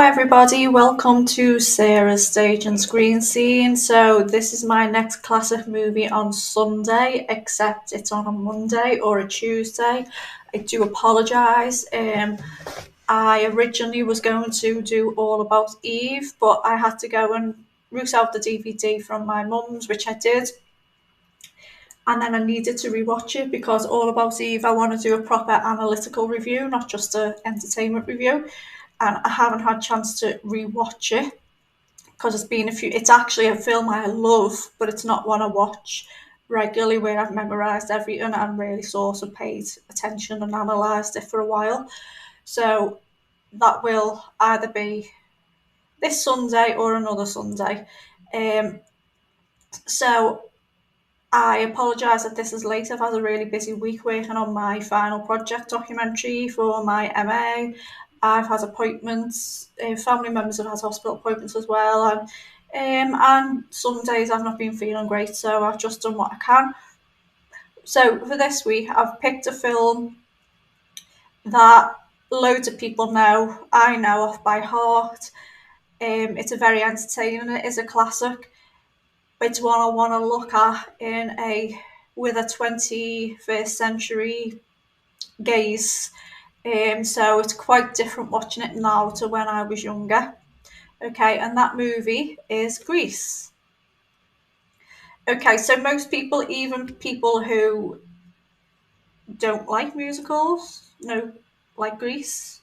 everybody, welcome to Sarah's Stage and Screen Scene. So this is my next classic movie on Sunday, except it's on a Monday or a Tuesday. I do apologise. I originally was going to do All About Eve, but I had to go and root out the DVD from my mum's, which I did. And then I needed to rewatch it because All About Eve, I want to do a proper analytical review, not just an entertainment review. And I haven't had a chance to rewatch it because it's actually a film I love, but it's not one I watch regularly where I've memorised everything and really sort of paid attention and analysed it for a while. So that will either be this Sunday or another Sunday. So I apologise that this is late. I've had a really busy week working on my final project documentary for my MA. I've had appointments, family members have had hospital appointments as well, and some days I've not been feeling great, so I've just done what I can. So for this week, I've picked a film that loads of people know, I know off by heart. It's a very entertaining, it is a classic. It's one I want to look at with a 21st century gaze. So it's quite different watching it now to when I was younger. Okay, and that movie is Grease. Okay, so most people, even people who don't like musicals, like Grease.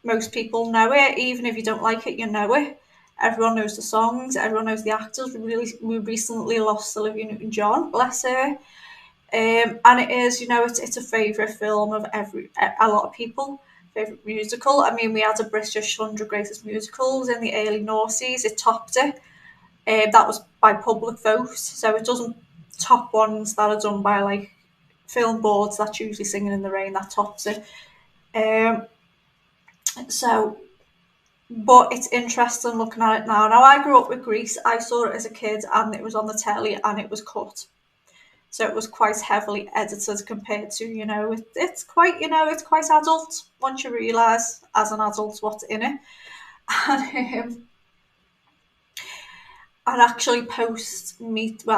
Most people know it, even if you don't like it, you know it. Everyone knows the songs, everyone knows the actors. We recently lost Olivia Newton-John, bless her. And it is, it's a favourite film of a lot of people. Favourite musical. I mean, we had a British 100 Greatest Musicals in the early noughties. It topped it. That was by public vote, so it doesn't top ones that are done by like film boards that's usually Singing in the Rain. That tops it. But it's interesting looking at it now. Now, I grew up with Grease. I saw it as a kid and it was on the telly and it was cut. So it was quite heavily edited compared to, it's quite adult once you realise as an adult what's in it. And actually not post Me Too,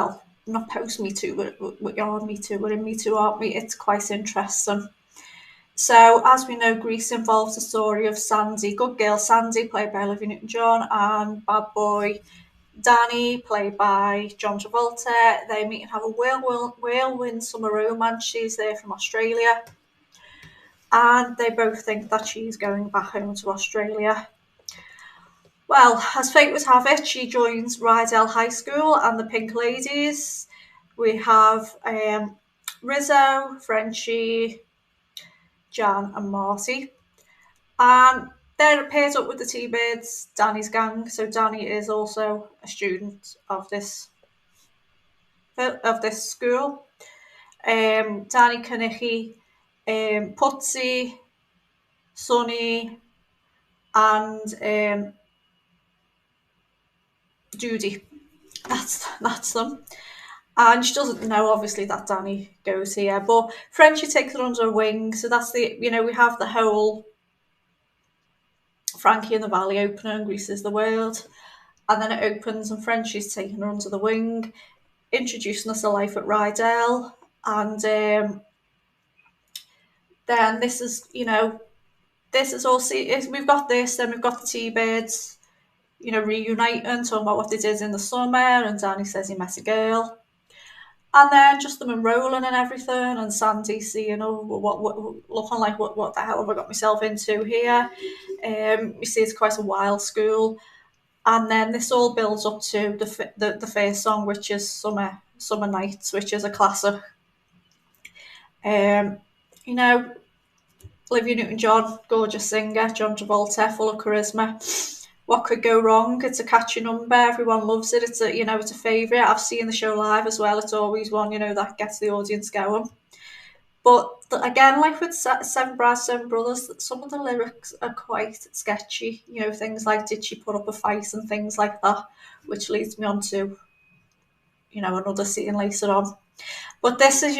but Me Too, we're in Me Too, aren't we? It's quite interesting. So, as we know, Grease involves the story of Sandy, good girl Sandy, played by Olivia Newton-John, and bad boy Danny, played by John Travolta. They meet and have a whirlwind summer romance. She's there from Australia, and they both think that she's going back home to Australia. Well, as fate would have it, she joins Rydell High School and the Pink Ladies. We have Rizzo, Frenchie, Jan and Marty. And they're paired up with the T-Birds, Danny's gang. So Danny is also a student of this school. Danny, Kaniki, Putsy, Sonny, and Judy. That's them. And she doesn't know, obviously, that Danny goes here. But Frenchie takes her under her wing. So that's we have the whole Frankie in the Valley opener and Grease is the World. And then it opens and Frenchie's taking her under the wing, introducing us to life at Rydell. And then this is all, we've got this, then we've got the T-Birds, reuniting, talking about what they did in the summer, and Danny says he met a girl. And then just them enrolling and everything, and Sandy seeing, looking like, what the hell have I got myself into here? You see it's quite a wild school. And then this all builds up to the first song, which is Summer Nights, which is a classic. Olivia Newton-John, gorgeous singer, John Travolta, full of charisma. What could go wrong? It's a catchy number. Everyone loves it. It's a favourite. I've seen the show live as well. It's always one, that gets the audience going. But again, like with Seven Brides, Seven Brothers, some of the lyrics are quite sketchy. Things like, did she put up a fight and things like that, which leads me on to, another scene later on. But this is,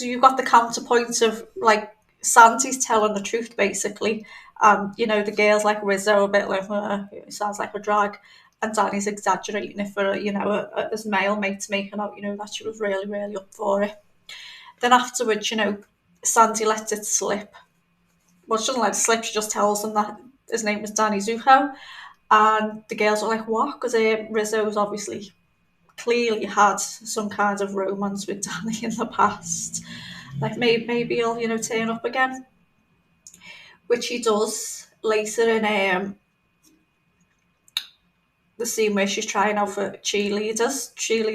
you've got the counterpoint of, like, Sandy's telling the truth basically, and the girls like Rizzo a bit like it sounds like a drag, and Danny's exaggerating it for his male mates making out that she was really really up for it. Then afterwards, Sandy lets it slip. Well, she doesn't let it slip. She just tells them that his name was Danny Zuko, and the girls are like, "What?" Because Rizzo's obviously clearly had some kind of romance with Danny in the past. Like maybe he'll turn up again, which he does later in the scene where she's trying out for she's doing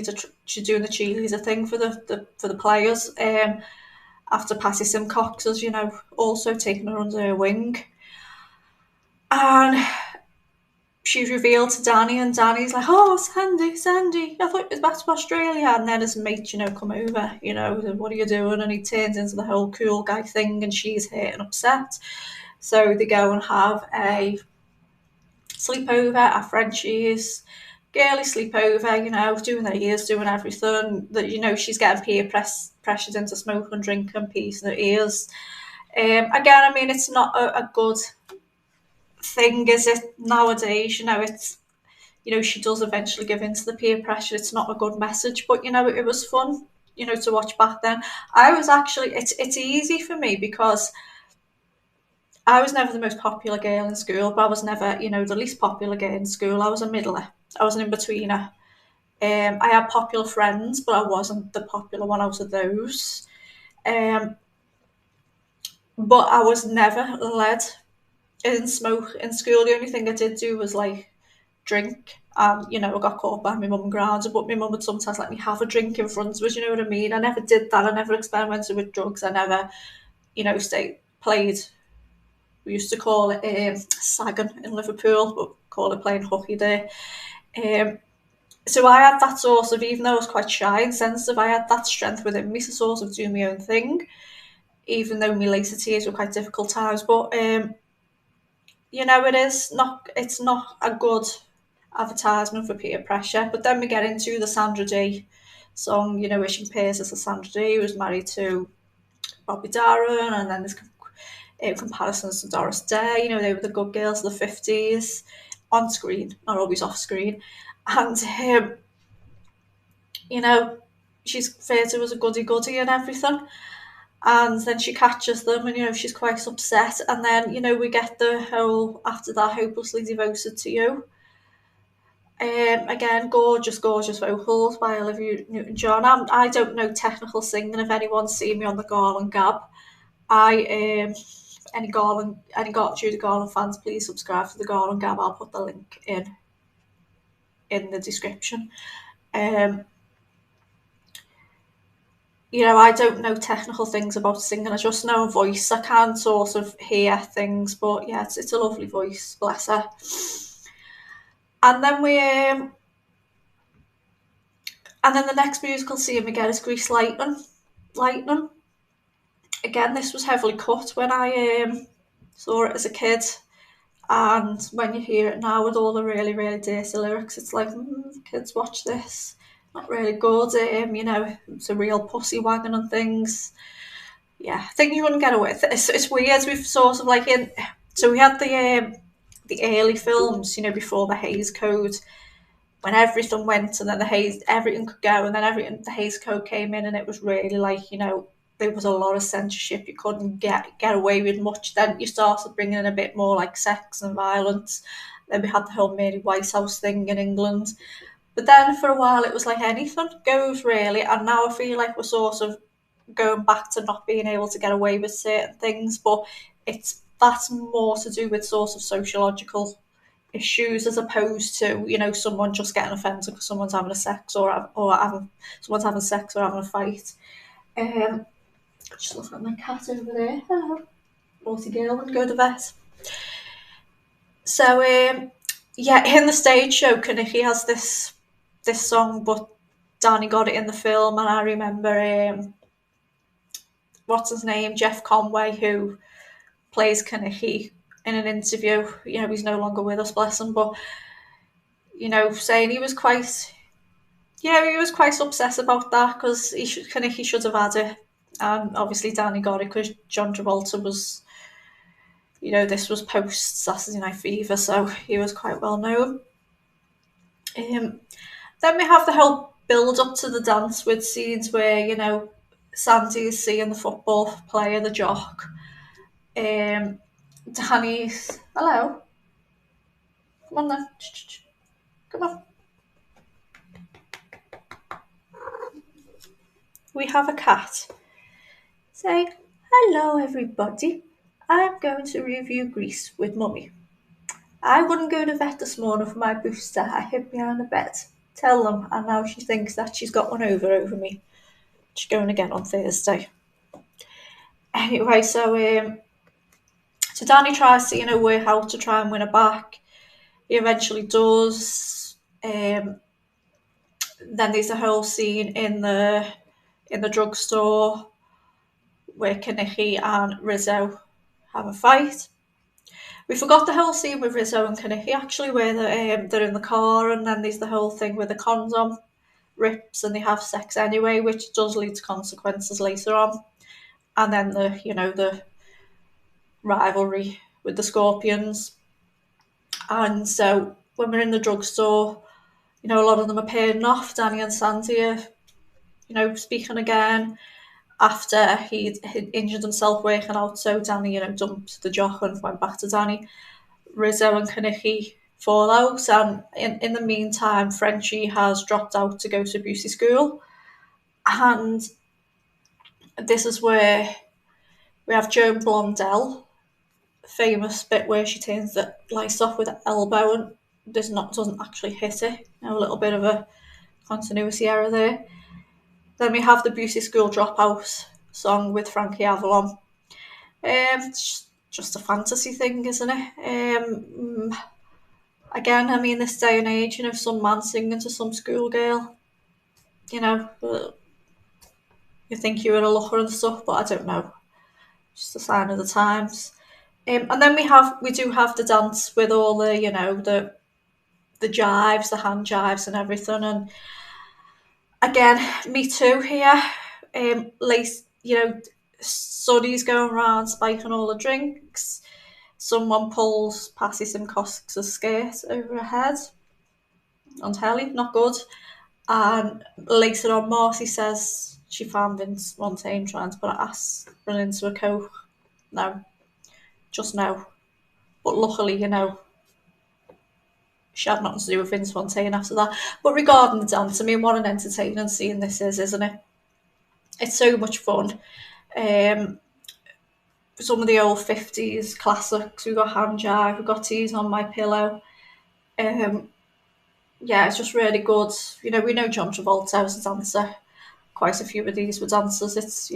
the cheerleader thing for the players. After Patty Simcox has also taken her under her wing, and she's revealed to Danny, and Danny's like, "Oh, Sandy, I thought it was back to Australia." And then his mate, come over, "What are you doing?" And he turns into the whole cool guy thing, and she's hurt and upset. So they go and have a sleepover at Frenchie's, girly sleepover, doing their ears, doing everything. That she's getting pressured into smoking and drinking, piecing her ears. Again, I mean, it's not a good thing, is it, nowadays? It's she does eventually give in to the peer pressure. It's not a good message, but it was fun, to watch back then. I was actually it's easy for me because I was never the most popular girl in school, but I was never, the least popular girl in school. I was a middler. I was an in-betweener. I had popular friends, but I wasn't the popular one out of those. Um, but I was never led in smoke in school. The only thing I did do was like drink. I got caught by my mum and grounded, but my mum would sometimes let me have a drink in front of us, you know what I mean? I never did that. I never experimented with drugs. I never, played. We used to call it sagging in Liverpool, but call it playing hooky there. Um, so I had that sort of, even though I was quite shy and sensitive, I had that strength within me to sort of do my own thing, even though my later years were quite difficult times. But it's not a good advertisement for peer pressure. But then we get into the Sandra Day song, where she compares us to Sandra Day, who was married to Bobby Darin, and then there's comparisons to Doris Day. They were the good girls of the 50s, on screen, not always off screen. And, she's referred to as a goody-goody and everything. And then she catches them, and she's quite upset. And then we get the whole, after that, hopelessly devoted to you. Again, gorgeous vocals by Olivia Newton-John. I don't know technical singing. If anyone's seen me on the Garland Gab, any Judy Garland fans, please subscribe to the Garland Gab. I'll put the link in the description. I don't know technical things about singing. I just know a voice. I can sort of hear things, but yeah, it's a lovely voice, bless her. And then the next musical scene we get is Grease Lightning. Again, this was heavily cut when I saw it as a kid, and when you hear it now with all the really, really dirty lyrics, it's like, kids watch this. Not really good. It's a real pussy wagon and things. Yeah, I think you wouldn't get away with it. It's weird. We've sort of like so we had the early films, before the Hays Code, when everything went, and then everything could go, and then the Hays Code came in, and it was really like, there was a lot of censorship. You couldn't get away with much. Then you started bringing in a bit more like sex and violence. Then we had the whole Mary Whitehouse thing in England. But then for a while it was like anything goes really, and now I feel like we're sort of going back to not being able to get away with certain things, but that's more to do with sort of sociological issues as opposed to someone just getting offended because someone's having someone's having sex or having a fight. Just look at my cat over there. Naughty girl, and go to the vet. So yeah, in the stage show, Kaneki has this song, but Danny got it in the film, and I remember what's his name, Jeff Conway, who plays Kaneki in an interview. He's no longer with us, bless him, but saying he was quite, he was quite upset about that because Kaneki should have had it And obviously Danny got it because John Travolta was, this was post Saturday Night Fever, so he was quite well known. Then we have the whole build up to the dance with scenes where, Sandy is seeing the football player, the jock. Danny's, hello, come on then, come on. We have a cat. Say, hello everybody, I'm going to review Grease with Mummy. I wouldn't go to vet this morning for my booster. I hid behind the bed. Tell them, and now she thinks that she's got one over me. She's going again on Thursday. Anyway, so Danny tries to, work out to try and win her back. He eventually does. Then there's a whole scene in the drugstore where Kaneki and Rizzo have a fight. We forgot the whole scene with Rizzo and Kaneki actually, where they're in the car, and then there's the whole thing with the condom rips and they have sex anyway, which does lead to consequences later on. And then the rivalry with the Scorpions. And so when we're in the drugstore, a lot of them are pairing off. Danny and Sandy are, speaking again after he'd injured himself working out. So Danny, dumped the jock and went back to Danny. Rizzo and Kaneki fall out, and in the meantime, Frenchie has dropped out to go to beauty school. And this is where we have Joan Blondell, famous bit where she turns the lights off with her elbow and doesn't actually hit it. A little bit of a continuity error there. Then we have the beauty school dropout song with Frankie Avalon. It's just a fantasy thing, isn't it? Again, I mean, this day and age, some man singing to some schoolgirl, you think you're a looker and stuff, but I don't know. Just a sign of the times. And then we do have the dance with all the, the jives, the hand jives and everything. And again, me too here. Sonny's going around spiking all the drinks. Someone pulls Patty Simcox's skirt over her head on telly, not good. And later on, Marcy says she found Vince Fontaine trying to put her ass run into a coke. No, just no. But luckily, she had nothing to do with Vince Fontaine after that. But regarding the dance, I mean, what an entertaining scene this is, isn't it? It's so much fun. Some of the old 50s classics, we've got Hand Jive, we've got Tease on My Pillow. Yeah, it's just really good. We know John Travolta was a dancer. Quite a few of these were dancers. It's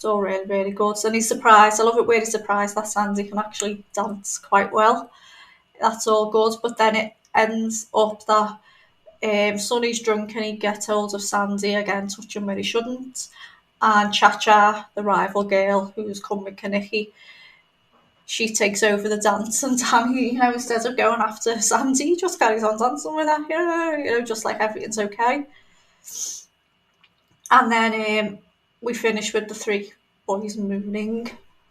all really, really good. And he's surprised. I love it where he's surprised that Sandy can actually dance quite well. That's all good. But then it ends up that Sonny's drunk and he gets hold of Sandy again, touching where he shouldn't. And Cha-Cha, the rival girl who's come with Kaneki, she takes over the dance, and Danny, instead of going after Sandy, just carries on dancing with her, just like everything's okay. And then we finish with the three boys mooning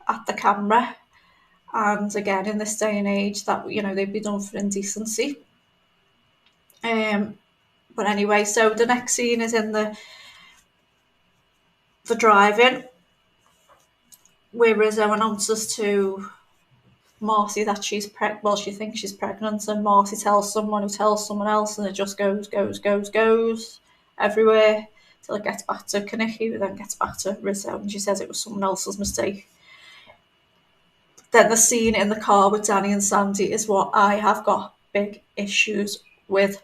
at the camera. And again, in this day and age, that they'd be done for indecency. But anyway, so the next scene is in the drive-in, where Rizzo announces to Marcy that she's pregnant. She thinks she's pregnant, and Marcy tells someone who tells someone else, and it just goes everywhere till it gets back to Kaneki, who then gets back to Rizzo, and she says it was someone else's mistake. Then the scene in the car with Danny and Sandy is what I have got big issues with.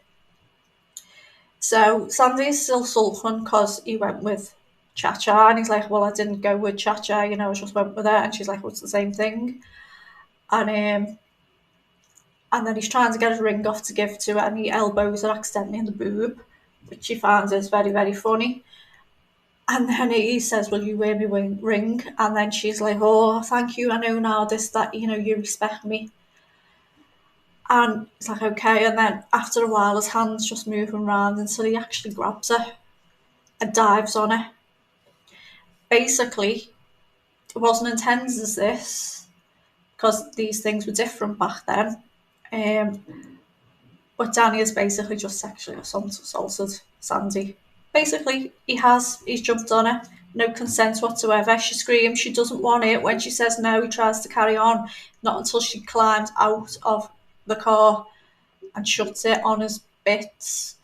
So Sandy's still sulking because he went with Cha-Cha, and he's like, well, I didn't go with Cha-Cha, I just went with her. And she's like, well, it's the same thing. And then he's trying to get a ring off to give to her, and he elbows her accidentally in the boob, which she finds is very, very funny. And then he says, will you wear me ring? And then she's like, oh, thank you, I know now that, you respect me. And it's like, okay. And then after a while, his hand's just moving around until he actually grabs her and dives on her. basically, it wasn't intended as this because these things were different back then. But Danny has basically just sexually assaulted Sandy. Basically, he's jumped on her, no consent whatsoever. She screams, she doesn't want it. When she says no, he tries to carry on. Not until she climbs out of the car and shuts it on his bits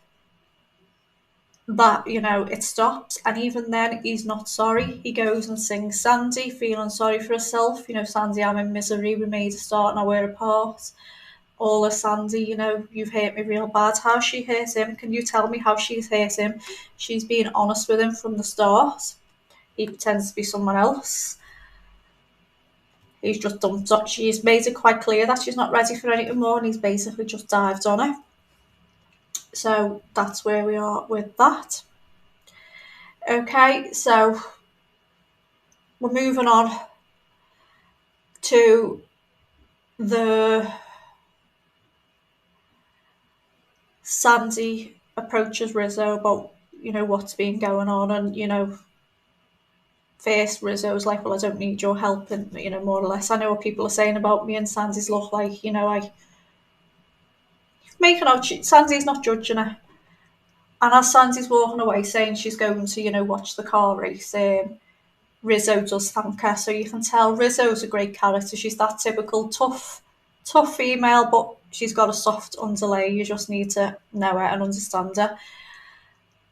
that, it stops. And even then, he's not sorry. He goes and sings Sandy, feeling sorry for herself. Sandy, I'm in misery. We made a start, now we're apart. All of Sandy, you've hurt me real bad. How she hurt him? Can you tell me how she's hurt him? She's being honest with him from the start. He pretends to be someone else. He's just dumped up. She's made it quite clear that she's not ready for anything more, and he's basically just dived on her. So that's where we are with that. Okay, so we're moving on to the Sandy approaches Rizzo about, what's been going on, and, first Rizzo's like, well, I don't need your help, and, more or less, I know what people are saying about me and Sandy's look like, I making out, Sandy's not judging her. And as Sandy's walking away saying she's going to, watch the car race, Rizzo does thank her. So you can tell Rizzo's a great character. She's that typical tough female, but she's got a soft underlay. You just need to know her and understand her.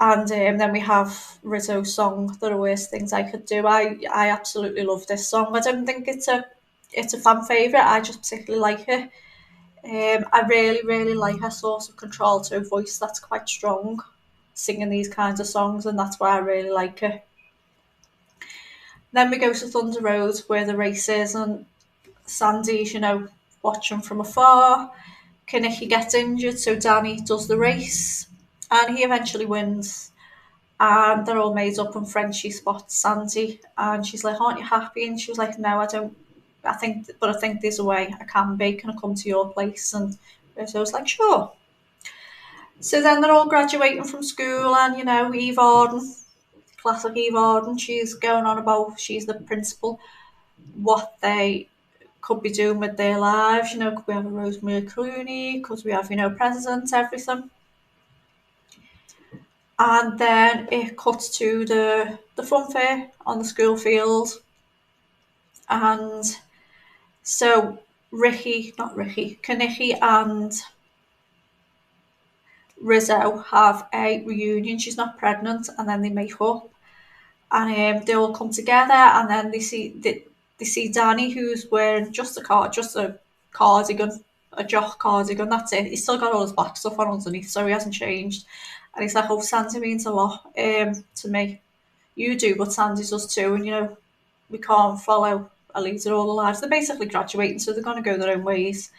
And then we have Rizzo's song, "There Are Worse Things I Could Do." I absolutely love this song. I don't think it's a fan favourite. I just particularly like it. I really, really like her sort of contralto voice. That's quite strong, singing these kinds of songs, and that's why I really like her. Then we go to Thunder Road, where the race is, and Sandy's, watching from afar. Kaneki gets injured, so Danny does the race, and he eventually wins. And they're all made up, and Frenchie spots Sandy, and she's like, "Aren't you happy?" And she was like, "No, I don't. I think there's a way I can be. Can I come to your place?" And so I was like, "Sure." So then they're all graduating from school, and Eve Arden, classic Eve Arden, she's going on about she's the principal, what they could be doing with their lives. Could we have a Rosemary Clooney? Could we have, presidents, everything? And then it cuts to the fun fair on the school field. And so Kaneki and Rizzo have a reunion. She's not pregnant, and then they make up. And they all come together, and then they see Danny, who's wearing just a cardigan, a jock cardigan. That's it. He's still got all his black stuff on underneath, so he hasn't changed. And he's like, "Oh, Sandy means a lot to me. You do, but Sandy does too. And we can't follow a leader all the lives." They're basically graduating, so they're going to go their own ways.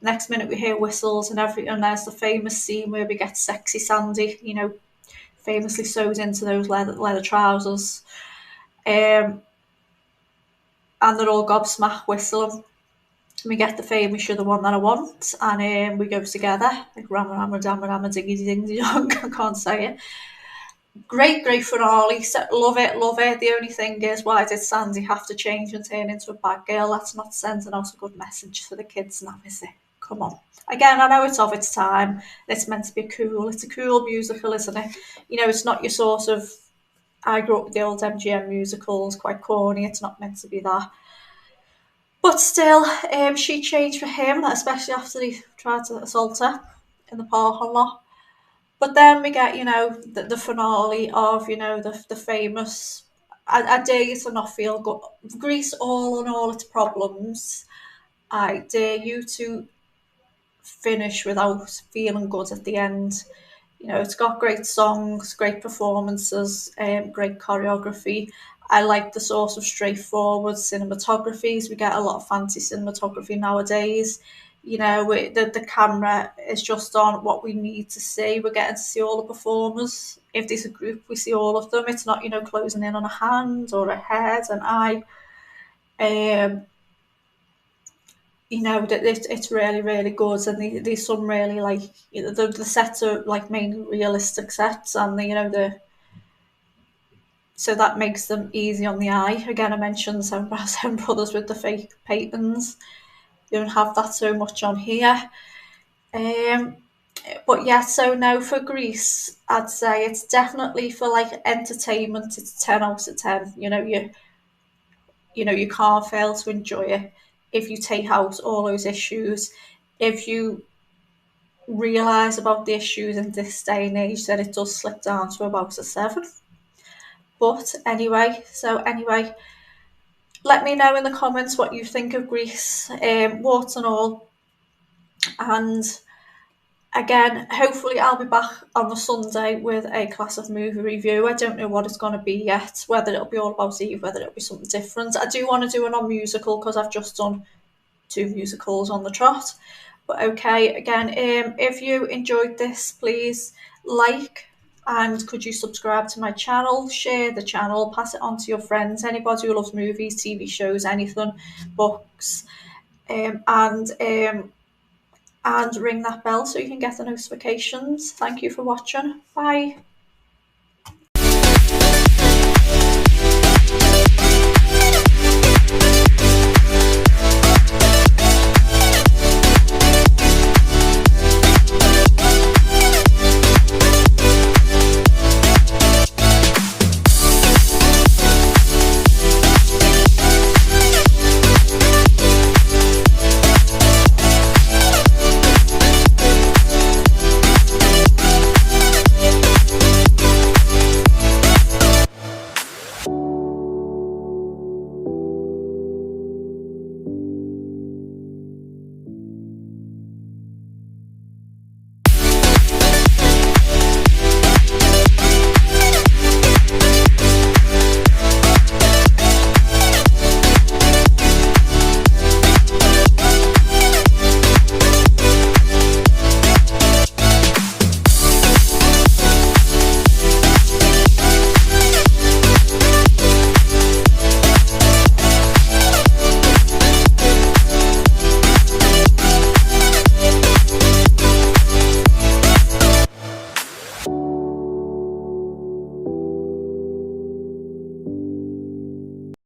Next minute, we hear whistles and there's the famous scene where we get sexy Sandy. Famously sewed into those leather trousers. And they're all gobsmacked whistling. We get the famous "You're the One That I Want," and we go together, like "Rama Rama Dama Rama Diggy Ding Dong." I can't say it. Great finale. Love it. The only thing is, why did Sandy have to change and turn into a bad girl? That's not sending out a good message for the kids now, is it? Come on. Again, I know it's of its time. It's meant to be it's a cool musical, isn't it? It's not your sort of, I grew up with the old MGM musicals, quite corny. It's not meant to be that. But still, she changed for him, especially after he tried to assault her in the parking lot. But then we get, the finale of, the famous, I dare you to not feel good. Grease, all and all its problems, I dare you to finish without feeling good at the end. It's got great songs, great performances, great choreography. I like the sort of straightforward cinematographies. We get a lot of fancy cinematography nowadays. The camera is just on what we need to see. We're getting to see all the performers. If there's a group, we see all of them. It's not, closing in on a hand or a head, an eye. It's really, really good, and there's some really, like, the sets are like mainly realistic sets, and the so that makes them easy on the eye. Again, I mentioned Seven Brothers with the fake patents. You don't have that so much on here. But yeah, so now for Grease, I'd say it's definitely for like entertainment. It's 10 out of 10. You can't fail to enjoy it if you take out all those issues. If you realise about the issues in this day and age, then it does slip down to about a 7. But anyway, let me know in the comments what you think of Grease, warts and all. And again, hopefully I'll be back on the Sunday with a classic movie review. I don't know what it's going to be yet, whether it'll be all about Eve, whether it'll be something different. I do want to do a non-musical because I've just done 2 musicals on the trot. But okay, again, if you enjoyed this, please like, and could you subscribe to my channel, share the channel, pass it on to your friends, anybody who loves movies, TV shows, anything, books, and ring that bell so you can get the notifications. Thank you for watching. Bye.